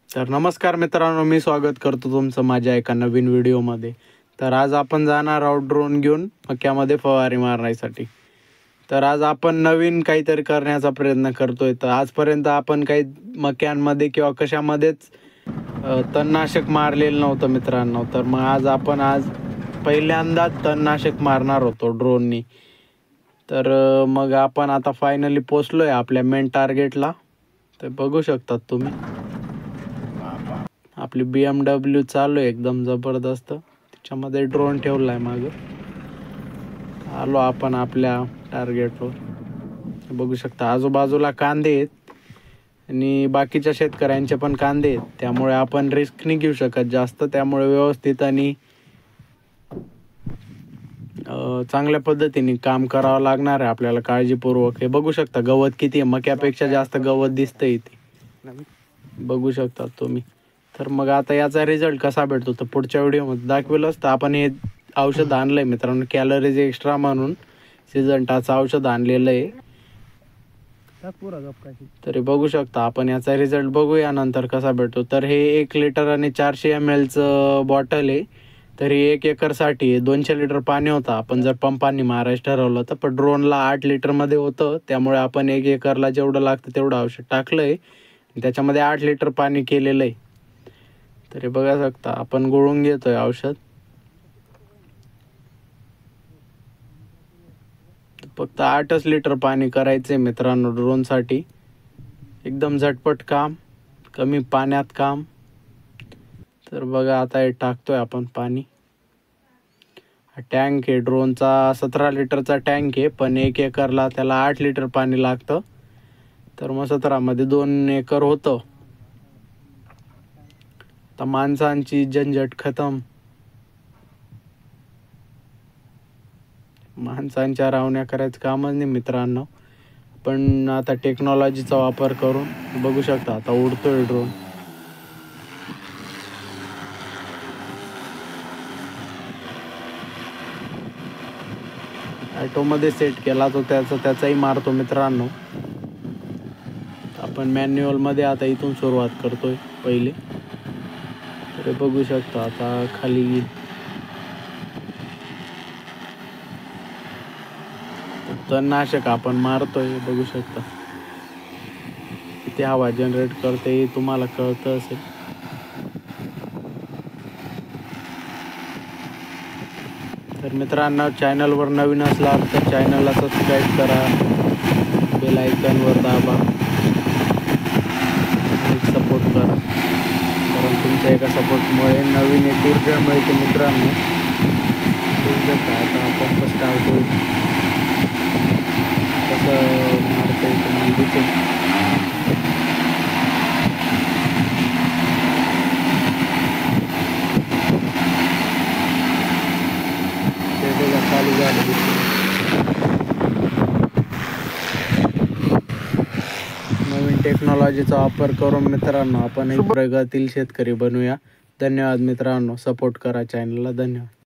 तर नमस्कार मित्रांनो, मी स्वागत करतो तुमचं माझ्या एका नवीन व्हिडिओमध्ये. तर आज आपण जाणार आहोत ड्रोन घेऊन मक्यामध्ये फवारी मारण्यासाठी. तर आज आपण नवीन काहीतरी करण्याचा प्रयत्न करतोय. तर आजपर्यंत आपण काही मक्यांमध्ये किंवा कशामध्येच तणनाशक मारलेलं नव्हतं मित्रांनो. तर मग आज पहिल्यांदाच तणनाशक मारणार होतो ड्रोननी. तर मग आपण आता फायनली पोचलोय आपल्या मेन टार्गेटला. तर बघू शकतात तुम्ही आपली BMW चालू आहे एकदम जबरदस्त. त्याच्यामध्ये ड्रोन ठेवला आहे मागं. आलो आपण आपल्या टार्गेटवर. बघू शकता आजूबाजूला कांदे आहेत आणि बाकीच्या शेतकऱ्यांचे पण कांदे आहेत. त्यामुळे आपण रिस्क नाही घेऊ शकत जास्त. त्यामुळे व्यवस्थित आणि चांगल्या पद्धतीने काम करावं लागणार आहे आपल्याला काळजीपूर्वक. हे बघू शकता गवत किती आहे, मक्यापेक्षा जास्त गवत दिसतं इथे, बघू शकता तुम्ही. तर मग आता याचा रिझल्ट कसा भेटतो तर पुढच्या व्हिडिओमध्ये दाखवेलच. तर आपण हे औषध आणलं आहे मित्रांनो, कॅलरीज एक्स्ट्रा म्हणून सिजंटाचं औषध आणलेलं आहे. तरी बघू शकता आपण याचा रिझल्ट बघूया नंतर कसा भेटतो. तर हे 1 लिटर आणि 400 ml बॉटल आहे. तर ही 1 एकरसाठी 200 लिटर पाणी होतं. आपण जर पंपाने मारायचं ठरवलं तर, पण ड्रोनला 8 लिटरमध्ये होतं. त्यामुळे आपण 1 एकरला जेवढं लागतं तेवढं औषध टाकलं आहे. त्याच्यामध्ये 8 लिटर पाणी केलेलं आहे. तरी बघा शकता आपण गुळून घेतोय औषध. फक्त 8च लिटर पाणी करायचंय मित्रांनो ड्रोनसाठी. एकदम झटपट काम, कमी पाण्यात काम. तर बघा आता हे टाकतोय आपण पाणी. हा टँक आहे ड्रोनचा, 17 लिटरचा टँक आहे. पण 1 एकरला त्याला 8 लिटर पाणी लागतं. तर मग 17मध्ये 2 एकर होतं. आता माणसांची झंझट खतम. माणसांच्या रावण्या करायचं कामच नाही मित्रांनो. पण आता टेक्नॉलॉजीचा वापर करून बघू शकता आता उडतोय ड्रोन. ॲटोमध्ये सेट केला तो त्याचाही मारतो मित्रांनो. आपण मॅन्युअलमध्ये आता इथून सुरुवात करतोय पहिले. तर बघू शकता आता खाली तणनाशक आपण मारतोय. बघू शकता किती हवा जनरेट करते तुम्हाला कळतं असेल. तर मित्रांनो, चॅनलवर नवीन असला तर चॅनलला सबस्क्राईब करा, बेल आयकॉनवर दाबा आणि सपोर्ट करा. कारण तुमच्या एका सपोर्टमुळे नवीन एक ऊर्जा मिळते मित्रांनो. आता पंप स्टार्ट होईल. कसं मारता येतं तुम्हाला दिसेल. चालू झालं. नवीन टेक्नॉलॉजीचा वापर करून मित्रांनो आपण एक प्रगतील शेतकरी बनूया. धन्यवाद मित्रांनो, सपोर्ट करा चॅनलला. धन्यवाद.